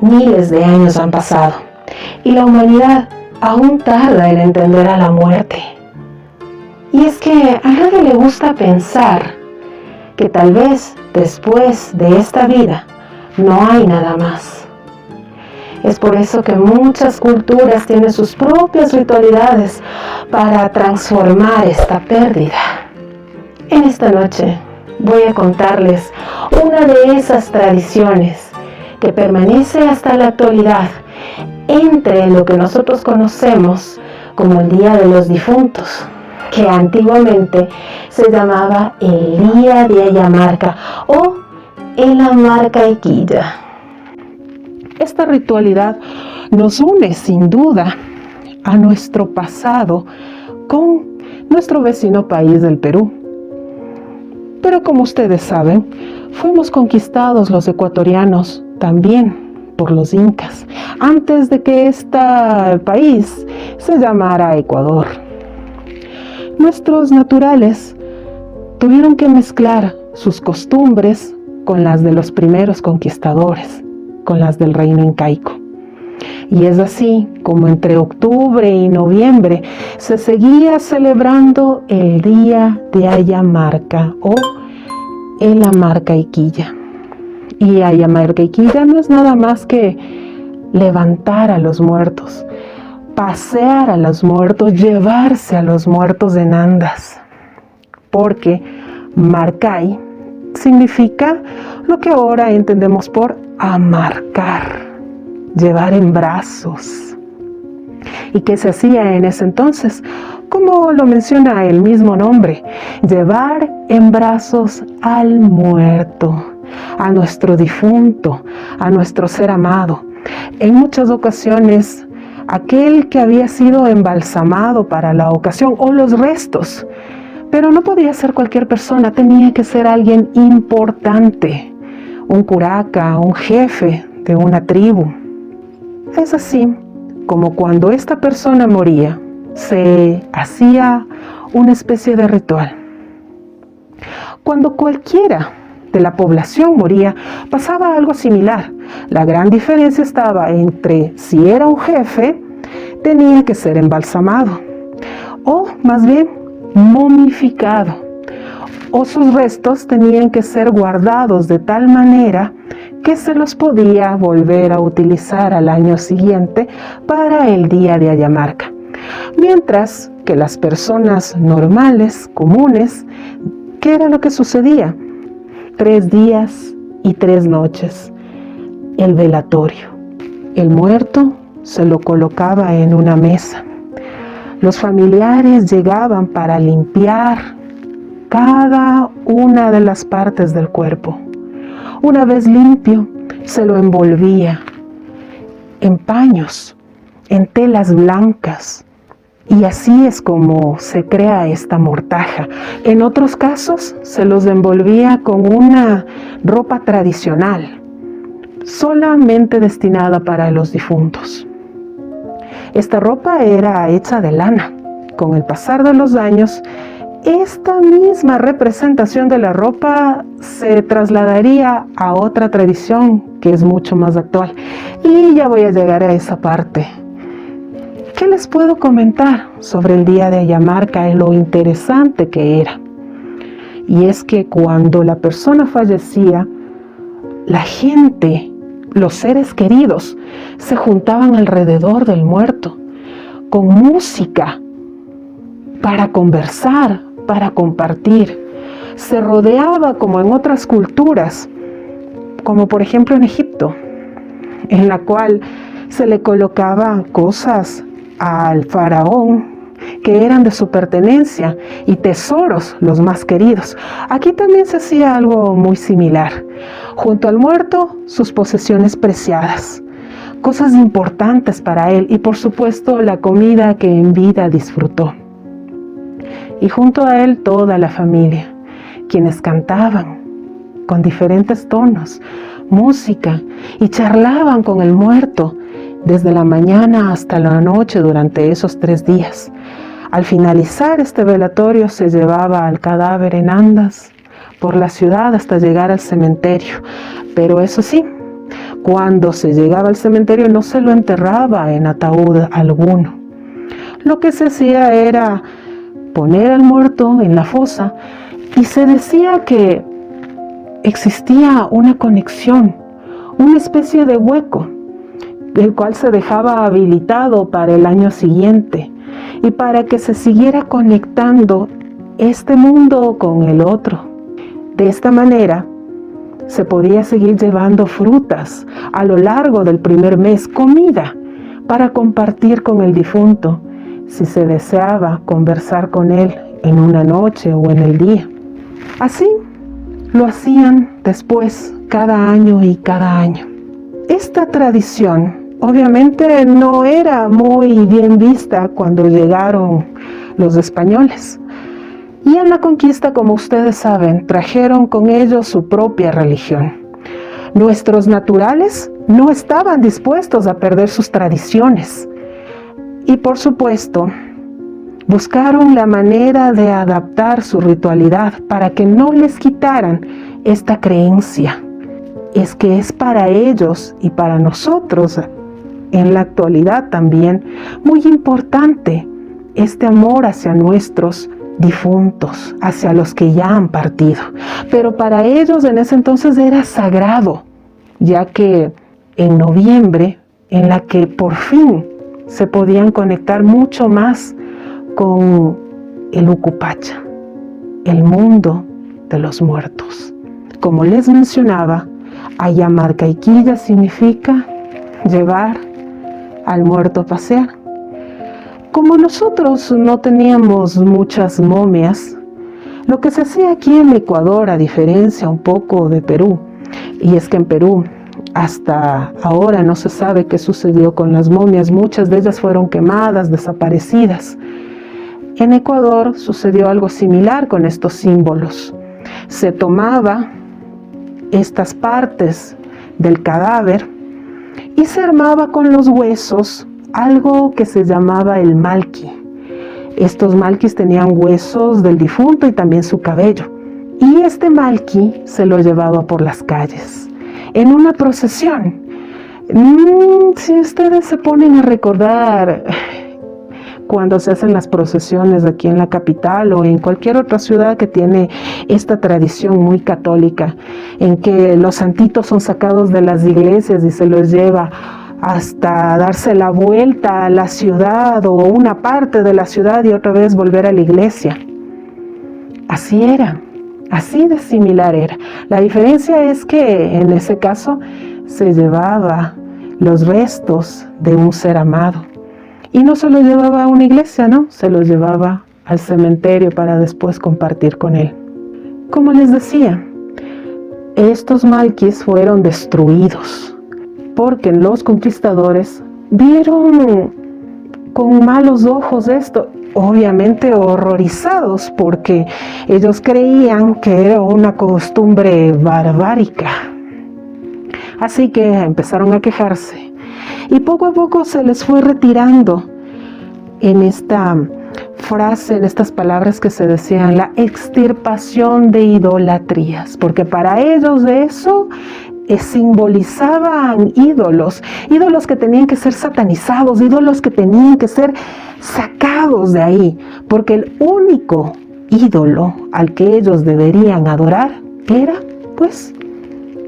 Miles de años han pasado y la humanidad aún tarda en entender a la muerte. Y es que a nadie le gusta pensar que tal vez después de esta vida no hay nada más. Es por eso que muchas culturas tienen sus propias ritualidades para transformar esta pérdida. En esta noche voy a contarles una de esas tradiciones que permanece hasta la actualidad entre lo que nosotros conocemos como el Día de los Difuntos, que antiguamente se llamaba el Día de Ayamarca o el Amarcaiquilla. Esta ritualidad nos une sin duda a nuestro pasado con nuestro vecino país del Perú. Pero como ustedes saben, fuimos conquistados los ecuatorianos también por los incas, antes de que este país se llamara Ecuador. Nuestros naturales tuvieron que mezclar sus costumbres con las de los primeros conquistadores, con las del reino incaico. Y es así como entre octubre y noviembre se seguía celebrando el Día de Ayamarca o el Amarcaiquilla. Y Ayamarcaiquilla no es nada más que levantar a los muertos, pasear a los muertos, llevarse a los muertos en andas. Porque Marcay significa lo que ahora entendemos por amarcar, llevar en brazos. ¿Y qué se hacía en ese entonces? Como lo menciona el mismo nombre, llevar en brazos al muerto, a nuestro difunto, a nuestro ser amado. En muchas ocasiones, aquel que había sido embalsamado para la ocasión o los restos, pero no podía ser cualquier persona, tenía que ser alguien importante, un curaca, un jefe de una tribu. Es así como cuando esta persona moría, se hacía una especie de ritual. Cuando cualquiera de la población moría, pasaba algo similar. La gran diferencia estaba entre si era un jefe, tenía que ser embalsamado, o más bien momificado, o sus restos tenían que ser guardados de tal manera que se los podía volver a utilizar al año siguiente para el Día de Ayamarca. Mientras que las personas normales, comunes, ¿qué era lo que sucedía? 3 días y 3 noches. El velatorio. El muerto se lo colocaba en una mesa. Los familiares llegaban para limpiar cada una de las partes del cuerpo. Una vez limpio, se lo envolvía en paños, en telas blancas. Y así es como se crea esta mortaja. En otros casos, se los envolvía con una ropa tradicional, solamente destinada para los difuntos. Esta ropa era hecha de lana. Con el pasar de los años, esta misma representación de la ropa se trasladaría a otra tradición que es mucho más actual. Y ya voy a llegar a esa parte. ¿Qué les puedo comentar sobre el Día de Ayamarca y lo interesante que era? Y es que cuando la persona fallecía, la gente, los seres queridos, se juntaban alrededor del muerto con música para conversar, para compartir. Se rodeaba como en otras culturas, como por ejemplo en Egipto, en la cual se le colocaban cosas al faraón que eran de su pertenencia y tesoros los más queridos. Aquí también se hacía algo muy similar. Junto al muerto, sus posesiones preciadas, cosas importantes para él y por supuesto la comida que en vida disfrutó. Y junto a él toda la familia, quienes cantaban con diferentes tonos, música y charlaban con el muerto desde la mañana hasta la noche durante esos 3 días. Al finalizar este velatorio se llevaba al cadáver en andas por la ciudad hasta llegar al cementerio. Pero eso sí, cuando se llegaba al cementerio no se lo enterraba en ataúd alguno. Lo que se hacía era poner al muerto en la fosa y se decía que existía una conexión, una especie de hueco, el cual se dejaba habilitado para el año siguiente y para que se siguiera conectando este mundo con el otro. De esta manera se podía seguir llevando frutas a lo largo del primer mes, comida para compartir con el difunto si se deseaba conversar con él en una noche o en el día. Así lo hacían después cada año y cada año. Esta tradición obviamente no era muy bien vista cuando llegaron los españoles. Y en la conquista, como ustedes saben, trajeron con ellos su propia religión. Nuestros naturales no estaban dispuestos a perder sus tradiciones. Y por supuesto, buscaron la manera de adaptar su ritualidad para que no les quitaran esta creencia. Es que es para ellos y para nosotros, en la actualidad también, muy importante este amor hacia nuestros difuntos, hacia los que ya han partido. Pero para ellos en ese entonces era sagrado, ya que en noviembre, en la que por fin se podían conectar mucho más con el Ucupacha, el mundo de los muertos. Como les mencionaba, Ayamarcaiquilla significa llevar al muerto a pasear. Como nosotros no teníamos muchas momias, lo que se hacía aquí en Ecuador, a diferencia un poco de Perú, y es que en Perú hasta ahora no se sabe qué sucedió con las momias, muchas de ellas fueron quemadas, desaparecidas. En Ecuador sucedió algo similar con estos símbolos. Se tomaba estas partes del cadáver y se armaba con los huesos algo que se llamaba el malqui. Estos malquis tenían huesos del difunto y también su cabello. Y este malqui se lo llevaba por las calles en una procesión. Si ustedes se ponen a recordar cuando se hacen las procesiones aquí en la capital o en cualquier otra ciudad que tiene esta tradición muy católica, en que los santitos son sacados de las iglesias y se los lleva hasta darse la vuelta a la ciudad o una parte de la ciudad y otra vez volver a la iglesia. Así era, así de similar era. La diferencia es que en ese caso se llevaba los restos de un ser amado. Y no se los llevaba a una iglesia, ¿no? Se los llevaba al cementerio para después compartir con él. Como les decía, estos malquis fueron destruidos porque los conquistadores vieron con malos ojos esto, obviamente horrorizados porque ellos creían que era una costumbre barbárica. Así que empezaron a quejarse y poco a poco se les fue retirando en esta frase, en estas palabras que se decían, la extirpación de idolatrías, porque para ellos de eso simbolizaban ídolos que tenían que ser satanizados, ídolos que tenían que ser sacados de ahí, porque el único ídolo al que ellos deberían adorar era, pues,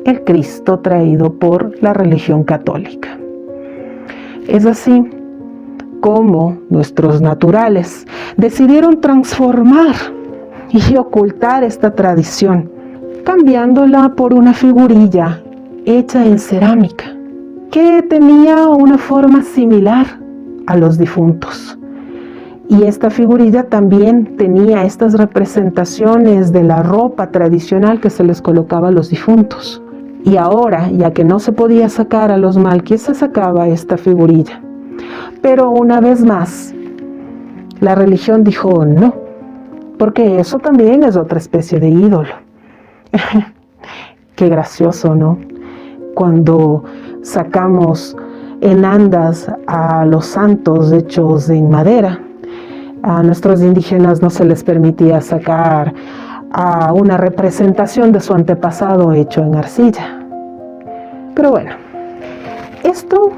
el Cristo traído por la religión católica. Es así como nuestros naturales decidieron transformar y ocultar esta tradición, cambiándola por una figurilla hecha en cerámica, que tenía una forma similar a los difuntos. Y esta figurilla también tenía estas representaciones de la ropa tradicional que se les colocaba a los difuntos. Y ahora, ya que no se podía sacar a los malquis, se sacaba esta figurilla. Pero una vez más, la religión dijo no, porque eso también es otra especie de ídolo. Qué gracioso, ¿no? Cuando sacamos en andas a los santos hechos en madera, A nuestros indígenas no se les permitía sacar a una representación de su antepasado hecho en arcilla. Pero bueno, esto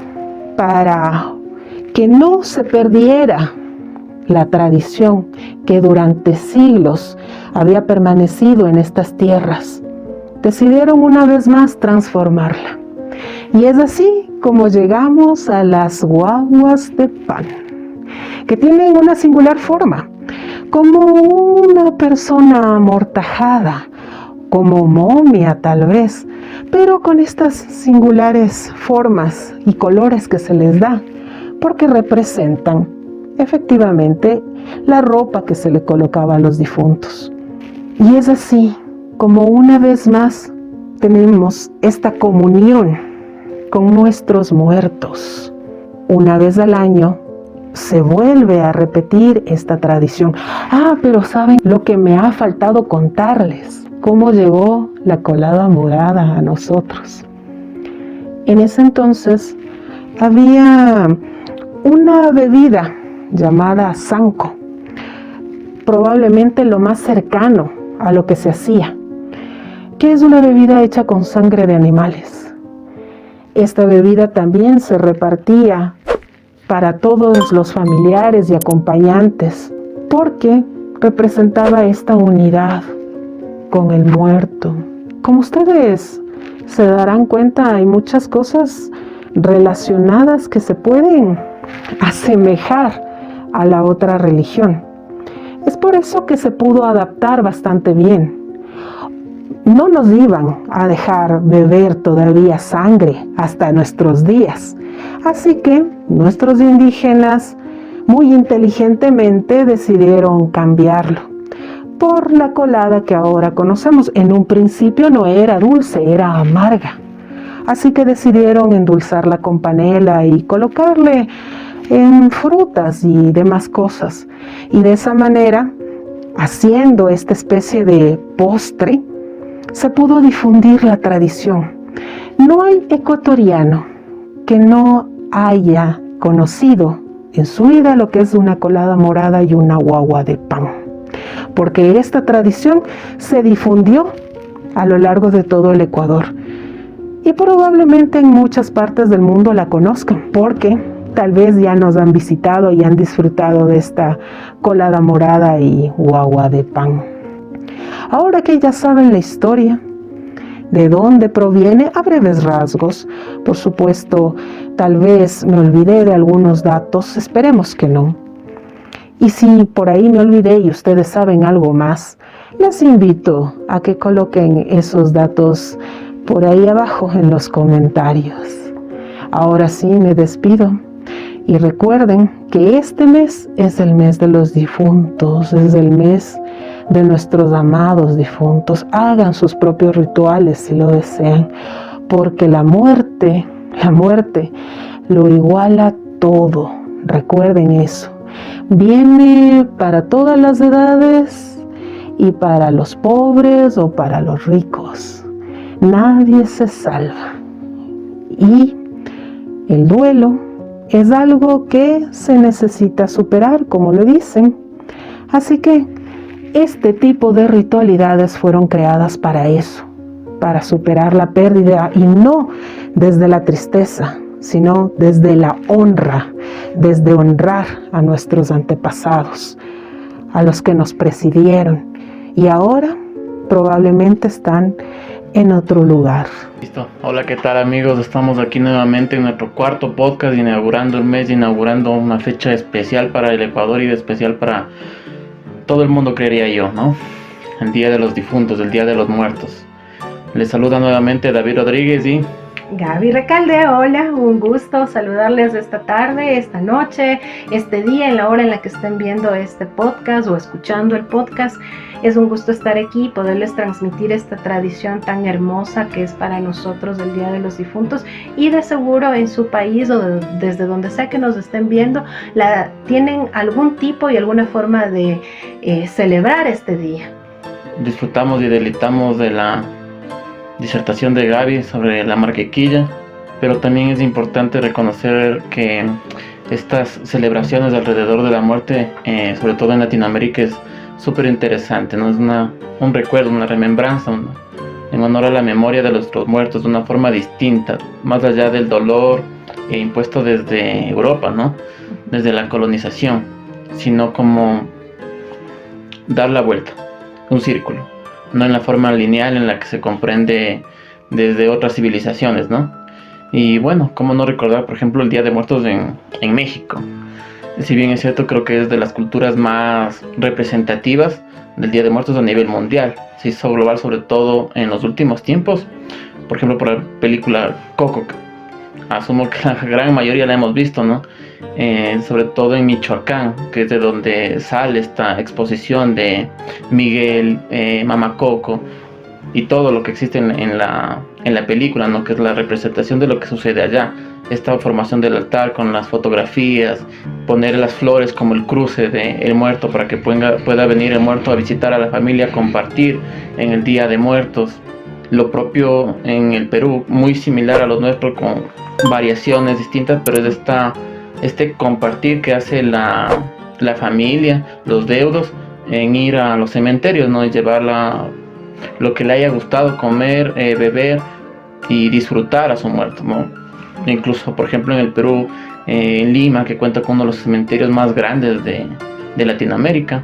para que no se perdiera la tradición que durante siglos había permanecido en estas tierras, decidieron una vez más transformarla. Y es así como llegamos a las guaguas de pan, que tienen una singular forma, como una persona amortajada, como momia tal vez, pero con estas singulares formas y colores que se les da, porque representan efectivamente la ropa que se le colocaba a los difuntos. Y es así como una vez más tenemos esta comunión con nuestros muertos. Una vez al año se vuelve a repetir esta tradición. Pero ¿saben lo que me ha faltado contarles? ¿Cómo llegó la colada morada a nosotros? En ese entonces había una bebida llamada zanco, probablemente lo más cercano a lo que se hacía, que es una bebida hecha con sangre de animales. Esta bebida también se repartía para todos los familiares y acompañantes, porque representaba esta unidad con el muerto. Como ustedes se darán cuenta, hay muchas cosas relacionadas que se pueden asemejar a la otra religión. Es por eso que se pudo adaptar bastante bien. No nos iban a dejar beber todavía sangre hasta nuestros días. Así que nuestros indígenas muy inteligentemente decidieron cambiarlo por la colada que ahora conocemos. En un principio no era dulce, era amarga. Así que decidieron endulzarla con panela y colocarle en frutas y demás cosas. Y de esa manera, haciendo esta especie de postre, se pudo difundir la tradición. No hay ecuatoriano que no haya conocido en su vida lo que es una colada morada y una guagua de pan, porque esta tradición se difundió a lo largo de todo el Ecuador y probablemente en muchas partes del mundo la conozcan, porque tal vez ya nos han visitado y han disfrutado de esta colada morada y guagua de pan. Ahora que ya saben la historia, de dónde proviene, a breves rasgos, por supuesto, tal vez me olvidé de algunos datos, esperemos que no. Y si por ahí me olvidé y ustedes saben algo más, les invito a que coloquen esos datos por ahí abajo en los comentarios. Ahora sí me despido. Y recuerden que este mes es el mes de los difuntos, es el mes de nuestros amados difuntos. Hagan sus propios rituales si lo desean, porque la muerte lo iguala todo. Recuerden eso. Viene para todas las edades y para los pobres o para los ricos. Nadie se salva. Y el duelo es algo que se necesita superar, como lo dicen. Así que este tipo de ritualidades fueron creadas para eso, para superar la pérdida, y no desde la tristeza, sino desde la honra, desde honrar a nuestros antepasados, a los que nos presidieron y ahora probablemente están en otro lugar. Listo. Hola, ¿qué tal, amigos? Estamos aquí nuevamente en nuestro cuarto podcast, inaugurando el mes, inaugurando una fecha especial para el Ecuador y especial para todo el mundo, creería yo, ¿no? El Día de los Difuntos, el Día de los Muertos. Les saluda nuevamente David Rodríguez y Gaby Recalde. Hola, un gusto saludarles esta tarde, esta noche, este día, en la hora en la que estén viendo este podcast o escuchando el podcast. Es un gusto estar aquí y poderles transmitir esta tradición tan hermosa que es para nosotros el Día de los Difuntos, y de seguro en su país o desde donde sea que nos estén viendo, tienen algún tipo y alguna forma de celebrar este día. disfrutamos y deleitamos de la disertación de Gaby sobre la marquequilla, pero también es importante reconocer que estas celebraciones alrededor de la muerte, sobre todo en Latinoamérica, es súper interesante, ¿no? Es un recuerdo, una remembranza, en honor a la memoria de nuestros muertos de una forma distinta, más allá del dolor impuesto desde Europa, ¿no? Desde la colonización, sino como dar la vuelta, un círculo, no en la forma lineal en la que se comprende desde otras civilizaciones, ¿no? Y bueno, cómo no recordar, por ejemplo, el Día de Muertos en México. Si bien es cierto, creo que es de las culturas más representativas del Día de Muertos a nivel mundial. Se hizo global sobre todo en los últimos tiempos, por ejemplo por la película Coco. Asumo que la gran mayoría la hemos visto, ¿no? Sobre todo en Michoacán, que es de donde sale esta exposición de Miguel, Mama Coco y todo lo que existe en la película, ¿no? Que es la representación de lo que sucede allá. Esta formación del altar con las fotografías, poner las flores como el cruce del muerto para que pueda venir el muerto a visitar a la familia, compartir en el Día de Muertos. Lo propio en el Perú, muy similar a lo nuestro, con variaciones distintas, pero es este compartir que hace la familia, los deudos, en ir a los cementerios, ¿no? Y llevar lo que le haya gustado comer, beber y disfrutar a su muerto, ¿no? Incluso, por ejemplo, en el Perú, en Lima, que cuenta con uno de los cementerios más grandes de Latinoamérica,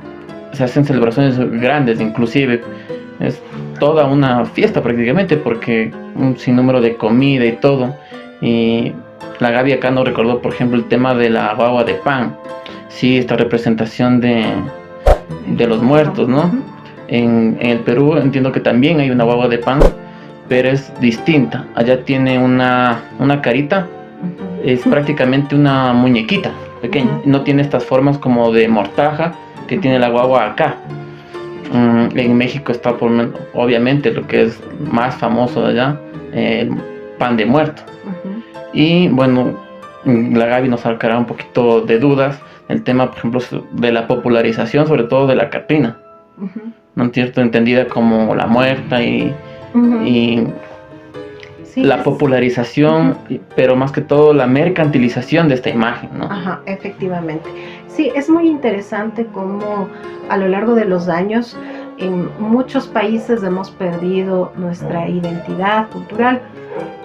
se hacen celebraciones grandes, inclusive es toda una fiesta prácticamente, porque un sinnúmero de comida y todo. Y la Gaby acá nos recordó, por ejemplo, el tema de la guagua de pan, sí, esta representación de los muertos, ¿no? En el Perú entiendo que también hay una guagua de pan, pero es distinta. Allá tiene una carita, es prácticamente una muñequita pequeña, no tiene estas formas como de mortaja que tiene la guagua acá. En México está obviamente lo que es más famoso de allá, el pan de muerto. Y bueno, la Gaby nos sacará un poquito de dudas el tema, por ejemplo, de la popularización, sobre todo de la catrina, ¿no es cierto? Entendida como la muerta y sí, la popularización, pero más que todo la mercantilización de esta imagen, ¿no? Ajá, efectivamente. Sí, es muy interesante cómo a lo largo de los años en muchos países hemos perdido nuestra identidad cultural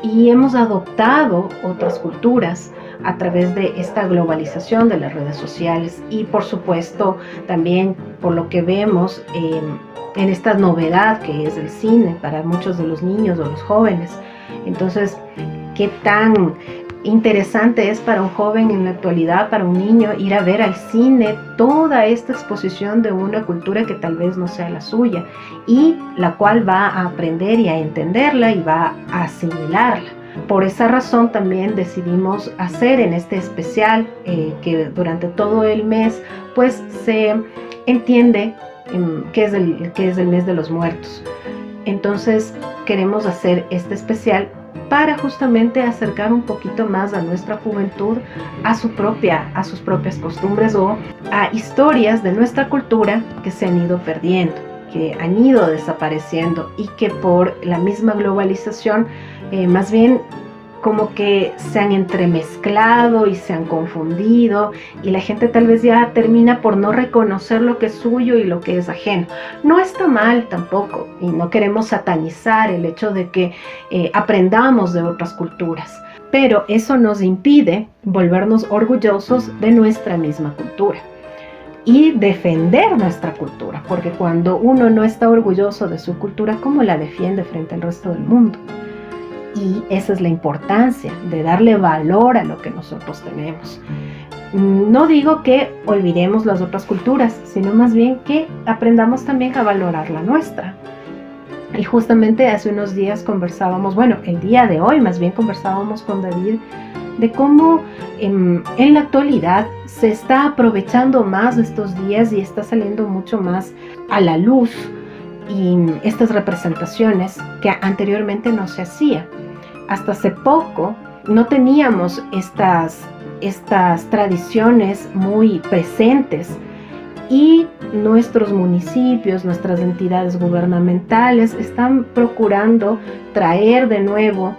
y hemos adoptado otras culturas a través de esta globalización de las redes sociales y por supuesto también por lo que vemos en esta novedad que es el cine para muchos de los niños o los jóvenes. Entonces, ¿qué tan interesante es para un joven en la actualidad, para un niño, ir a ver al cine toda esta exposición de una cultura que tal vez no sea la suya y la cual va a aprender y a entenderla y va a asimilarla? Por esa razón también decidimos hacer en este especial que durante todo el mes pues se entiende qué es el mes de los muertos. Entonces queremos hacer este especial para justamente acercar un poquito más a nuestra juventud a sus propias costumbres o a historias de nuestra cultura que se han ido perdiendo, que han ido desapareciendo y que por la misma globalización más bien como que se han entremezclado y se han confundido y la gente tal vez ya termina por no reconocer lo que es suyo y lo que es ajeno. No está mal tampoco y no queremos satanizar el hecho de que aprendamos de otras culturas, pero eso nos impide volvernos orgullosos de nuestra misma cultura y defender nuestra cultura, porque cuando uno no está orgulloso de su cultura, ¿cómo la defiende frente al resto del mundo? Y esa es la importancia de darle valor a lo que nosotros tenemos. No digo que olvidemos las otras culturas, sino más bien que aprendamos también a valorar la nuestra. Y justamente hace unos días conversábamos, bueno, el día de hoy más bien conversábamos con David de cómo en la actualidad se está aprovechando más estos días y está saliendo mucho más a la luz y estas representaciones que anteriormente no se hacía. Hasta hace poco no teníamos estas tradiciones muy presentes y nuestros municipios, nuestras entidades gubernamentales están procurando traer de nuevo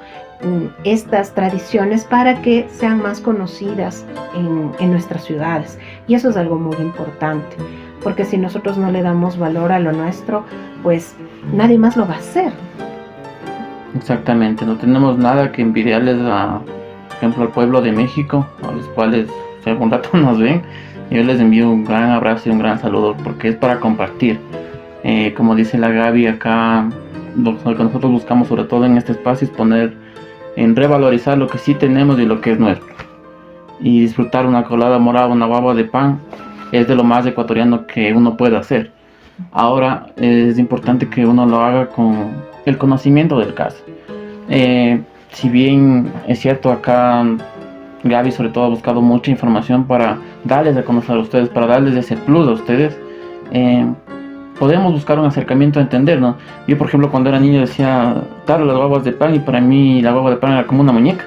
estas tradiciones para que sean más conocidas en nuestras ciudades. Y eso es algo muy importante, porque si nosotros no le damos valor a lo nuestro, pues nadie más lo va a hacer. Exactamente, no tenemos nada que envidiarles por ejemplo, al pueblo de México, a los cuales si algún rato nos ven, yo les envío un gran abrazo y un gran saludo, porque es para compartir. Como dice la Gaby, acá lo que nosotros buscamos sobre todo en este espacio es poner en revalorizar lo que sí tenemos y lo que es nuestro, y disfrutar una colada morada, una guagua de pan es de lo más ecuatoriano que uno puede hacer. Ahora es importante que uno lo haga con el conocimiento del caso. Si bien es cierto, acá Gaby sobre todo ha buscado mucha información para darles a conocer a ustedes, para darles ese plus a ustedes, podemos buscar un acercamiento a entender, ¿no? Yo, por ejemplo, cuando era niño decía, claro, las guaguas de pan, y para mí la guagua de pan era como una muñeca.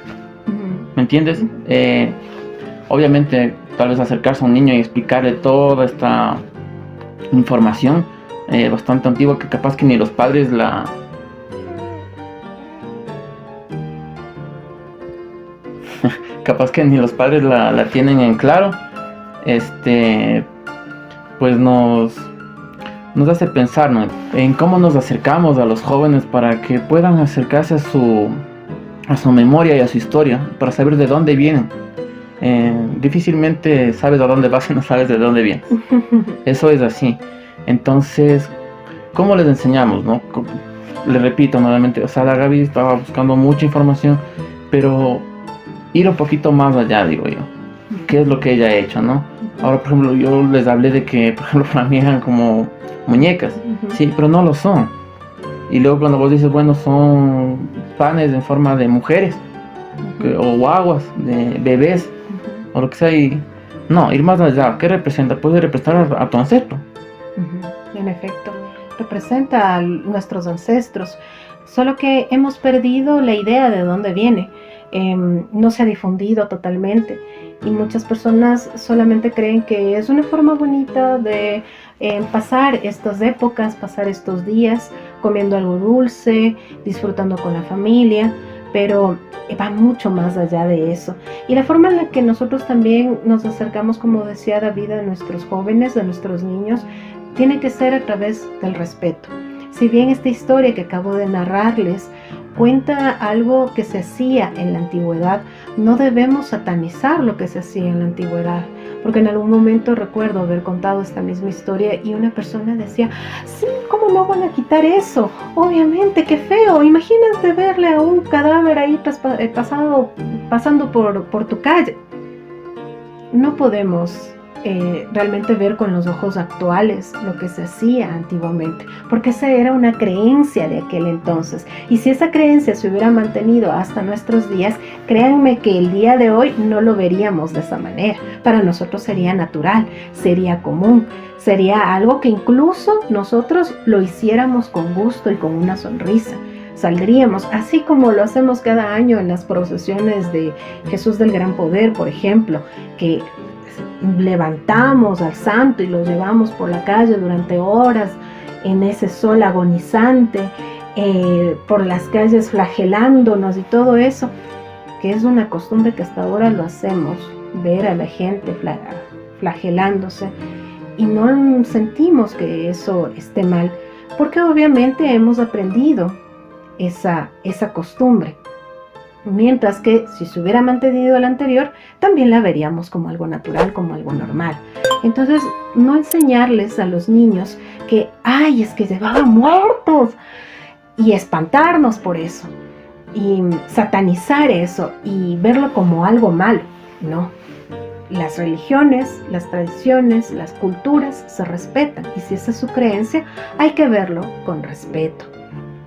¿Me entiendes? Obviamente, tal vez acercarse a un niño y explicarle toda esta información bastante antigua que capaz que ni los padres la tienen en claro, pues nos hace pensar, ¿no?, en cómo nos acercamos a los jóvenes para que puedan acercarse a su memoria y a su historia, para saber de dónde vienen. Difícilmente sabes a dónde vas y no sabes de dónde vienes. Eso es así. Entonces, ¿cómo les enseñamos, no? Les repito nuevamente, o sea, la Gaby estaba buscando mucha información, pero ir un poquito más allá, digo yo. ¿Qué es lo que ella ha hecho, no? Ahora, por ejemplo, yo les hablé de que, por ejemplo, para mí eran como muñecas, sí, pero no lo son. Y luego cuando vos dices, bueno, son panes en forma de mujeres, o guaguas, de bebés, o lo que sea, y no, ir más allá, ¿qué representa? Puede representar a tu ancestro. En efecto, representa a nuestros ancestros, solo que hemos perdido la idea de dónde viene. No se ha difundido totalmente y muchas personas solamente creen que es una forma bonita de pasar estas épocas, pasar estos días comiendo algo dulce, disfrutando con la familia, pero va mucho más allá de eso. Y la forma en la que nosotros también nos acercamos, como decía David, a nuestros jóvenes, a nuestros niños, tiene que ser a través del respeto. Si bien esta historia que acabo de narrarles cuenta algo que se hacía en la antigüedad, no debemos satanizar lo que se hacía en la antigüedad, porque en algún momento recuerdo haber contado esta misma historia y una persona decía, sí, ¿cómo no van a quitar eso? Obviamente, qué feo, imagínate verle a un cadáver ahí pasando por tu calle. No podemos realmente ver con los ojos actuales lo que se hacía antiguamente, porque esa era una creencia de aquel entonces, y si esa creencia se hubiera mantenido hasta nuestros días, créanme que el día de hoy no lo veríamos de esa manera. Para nosotros sería natural, sería común, sería algo que incluso nosotros lo hiciéramos con gusto y con una sonrisa. Saldríamos, así como lo hacemos cada año en las procesiones de Jesús del Gran Poder, por ejemplo, que levantamos al santo y lo llevamos por la calle durante horas en ese sol agonizante, por las calles flagelándonos y todo eso, que es una costumbre que hasta ahora lo hacemos, ver a la gente flagelándose, y no sentimos que eso esté mal, porque obviamente hemos aprendido esa costumbre. Mientras que si se hubiera mantenido la anterior, también la veríamos como algo natural, como algo normal. Entonces, no enseñarles a los niños que, ay, es que llevaban muertos, y espantarnos por eso, y satanizar eso, y verlo como algo malo. No. Las religiones, las tradiciones, las culturas se respetan, y si esa es su creencia, hay que verlo con respeto.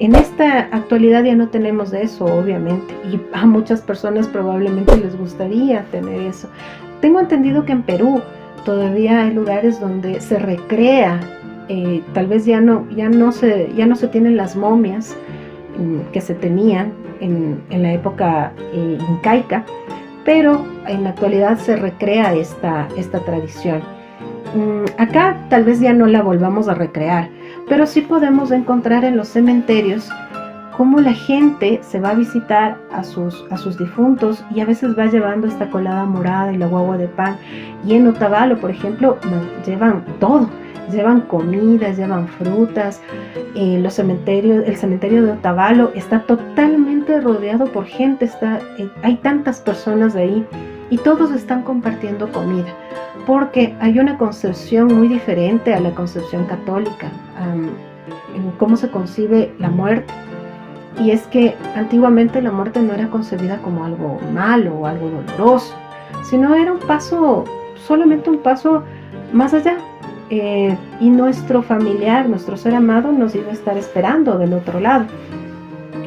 En esta actualidad ya no tenemos de eso, obviamente, y a muchas personas probablemente les gustaría tener eso. Tengo entendido que en Perú todavía hay lugares donde se recrea, tal vez ya no se tienen las momias que se tenían en la época incaica, pero en la actualidad se recrea esta tradición. Acá tal vez ya no la volvamos a recrear, pero sí podemos encontrar en los cementerios cómo la gente se va a visitar a sus difuntos y a veces va llevando esta colada morada y la guagua de pan. Y en Otavalo, por ejemplo, llevan todo. Llevan comidas, llevan frutas. El cementerio de Otavalo está totalmente rodeado por gente. Hay tantas personas de ahí y todos están compartiendo comida, porque hay una concepción muy diferente a la concepción católica en cómo se concibe la muerte. Y es que antiguamente la muerte no era concebida como algo malo o algo doloroso, sino era solamente un paso más allá. Y nuestro familiar, nuestro ser amado, nos iba a estar esperando del otro lado.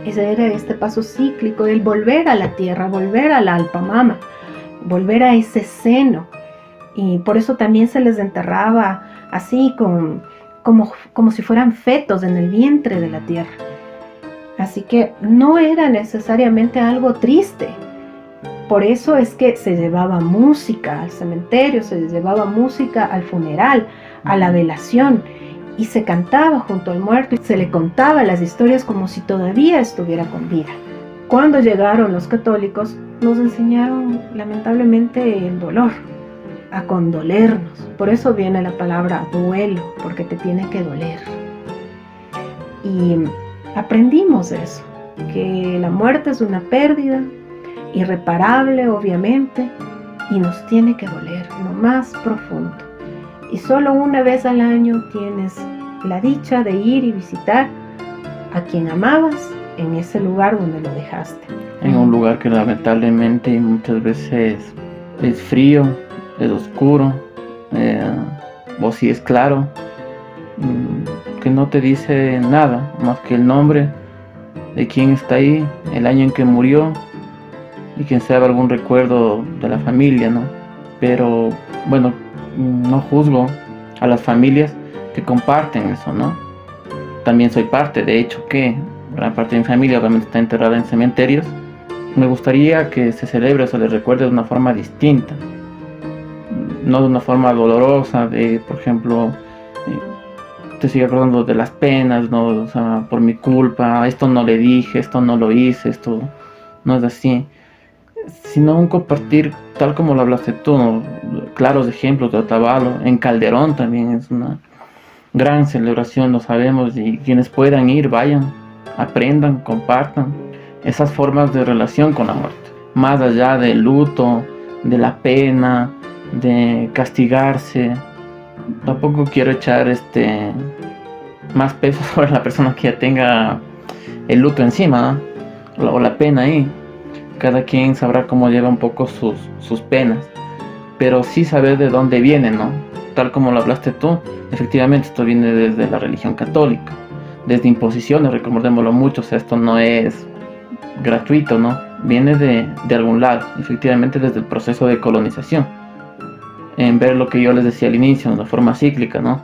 Ese era este paso cíclico, el volver a la tierra, volver a la alpamama, volver a ese seno. Y por eso también se les enterraba así, como si fueran fetos en el vientre de la tierra. Así que no era necesariamente algo triste. Por eso es que se llevaba música al cementerio, se llevaba música al funeral, a la velación, y se cantaba junto al muerto y se le contaba las historias como si todavía estuviera con vida. Cuando llegaron los católicos, nos enseñaron lamentablemente el dolor, a condolernos. Por eso viene la palabra duelo, porque te tiene que doler. Y aprendimos eso, que la muerte es una pérdida irreparable, obviamente, y nos tiene que doler lo más profundo. Y solo una vez al año tienes la dicha de ir y visitar a quien amabas en ese lugar donde lo dejaste. En un lugar que lamentablemente muchas veces es frío, es oscuro, o si es claro, que no te dice nada más que el nombre de quien está ahí, el año en que murió y quien sabe algún recuerdo de la familia, ¿no? Pero bueno, no juzgo a las familias que comparten eso, ¿no? También soy parte, de hecho, que gran parte de mi familia obviamente está enterrada en cementerios. Me gustaría que se celebre o se les recuerde de una forma distinta, no de una forma dolorosa, de, por ejemplo, te sigue acordando de las penas, ¿no? O sea, por mi culpa, esto no le dije, esto no lo hice, esto no es así, sino un compartir tal como lo hablaste tú, ¿no? Claros ejemplos de Otavalo. En Calderón también es una gran celebración, lo sabemos, y quienes puedan ir, vayan, aprendan, compartan esas formas de relación con la muerte, más allá del luto, de la pena, de castigarse. Tampoco quiero echar más peso sobre la persona que ya tenga el luto encima, ¿no? o la pena ahí. Cada quien sabrá cómo lleva un poco sus penas, pero sí saber de dónde viene, ¿no? Tal como lo hablaste tú, efectivamente esto viene desde la religión católica, desde imposiciones, recordémoslo mucho. O sea, esto no es gratuito, ¿no? Viene de algún lado, efectivamente desde el proceso de colonización. En ver lo que yo les decía al inicio, de forma cíclica, ¿no?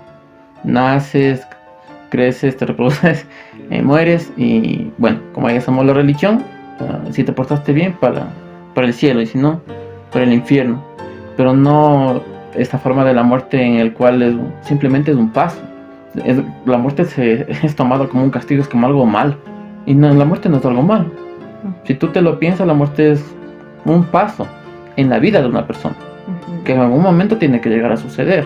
Naces, creces, te reproduces, mueres, y bueno, como ya somos la religión, si te portaste bien, para el cielo, y si no, para el infierno. Pero no esta forma de la muerte en el cual simplemente es un paso. La muerte es tomada como un castigo, es como algo malo. Y no, la muerte no es algo malo. Si tú te lo piensas, la muerte es un paso en la vida de una persona, que en algún momento tiene que llegar a suceder,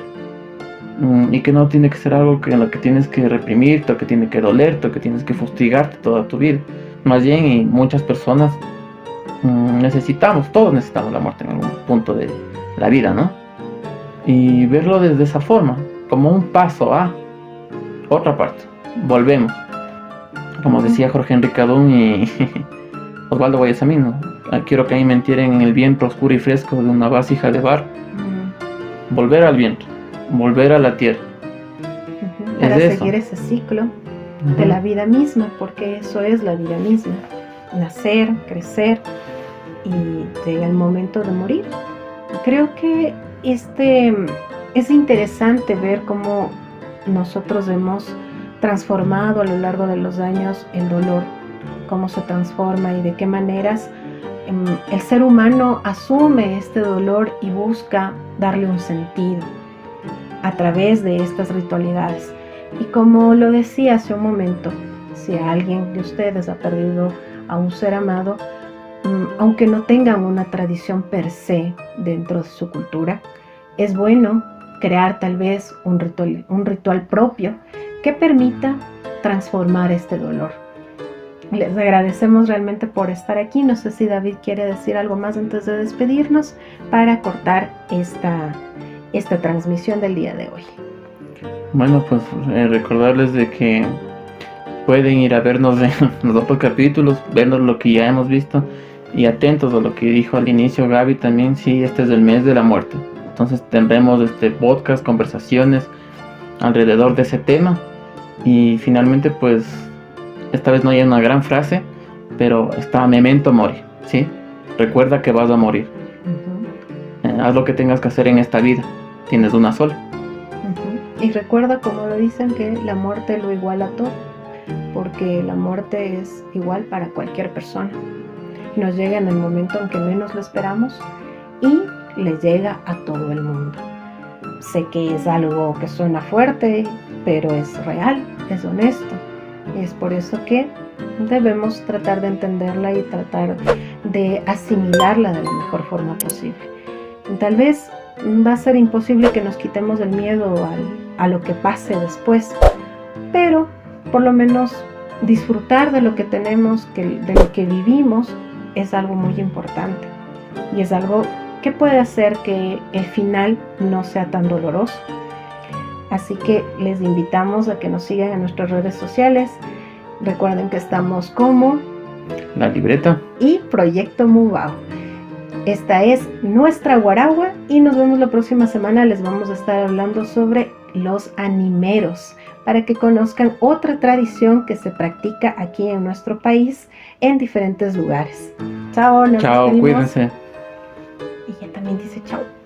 y que no tiene que ser algo en lo que tienes que reprimirte, o que tiene que dolerte, o que tienes que fustigarte toda tu vida. Más bien, y muchas personas todos necesitamos la muerte en algún punto de la vida, ¿no? Y verlo desde esa forma, como un paso a otra parte. Volvemos, como decía Jorge Enrique Adún y Osvaldo Guayasamín, ¿no? Quiero que ahí me entierren en el viento oscuro y fresco de una vasija de barro. Volver al viento, volver a la tierra. Para seguir ese ciclo de la vida misma, porque eso es la vida misma: nacer, crecer, y llega el momento de morir. Creo que es interesante ver cómo nosotros hemos transformado a lo largo de los años el dolor, cómo se transforma y de qué maneras el ser humano asume este dolor y busca darle un sentido a través de estas ritualidades. Y como lo decía hace un momento, si alguien de ustedes ha perdido a un ser amado, aunque no tengan una tradición per se dentro de su cultura, es bueno crear tal vez un ritual propio que permita transformar este dolor. Les agradecemos realmente por estar aquí. No sé si David quiere decir algo más antes de despedirnos para cortar esta transmisión del día de hoy. Bueno, pues recordarles de que pueden ir a vernos en los otros capítulos, vernos lo que ya hemos visto y atentos a lo que dijo al inicio Gaby también. Sí, este es el mes de la muerte, entonces tendremos podcast, conversaciones alrededor de ese tema. Y finalmente, pues esta vez no hay una gran frase, pero está memento mori, ¿sí? Recuerda que vas a morir. Haz lo que tengas que hacer en esta vida, tienes una sola. Y recuerda, como lo dicen, que la muerte lo iguala todo, porque la muerte es igual para cualquier persona. Nos llega en el momento en que menos lo esperamos y le llega a todo el mundo. Sé que es algo que suena fuerte, pero es real, es honesto. Es por eso que debemos tratar de entenderla y tratar de asimilarla de la mejor forma posible. Tal vez va a ser imposible que nos quitemos el miedo a lo que pase después, pero por lo menos disfrutar de lo que tenemos, de lo que vivimos, es algo muy importante y es algo que puede hacer que el final no sea tan doloroso. Así que les invitamos a que nos sigan en nuestras redes sociales. Recuerden que estamos como La Libreta y Proyecto Mubao. Esta es nuestra Guaragua y nos vemos la próxima semana. Les vamos a estar hablando sobre los animeros para que conozcan otra tradición que se practica aquí en nuestro país en diferentes lugares. Chao, nos Chao, despedimos. cuídense. Y ella también dice chao.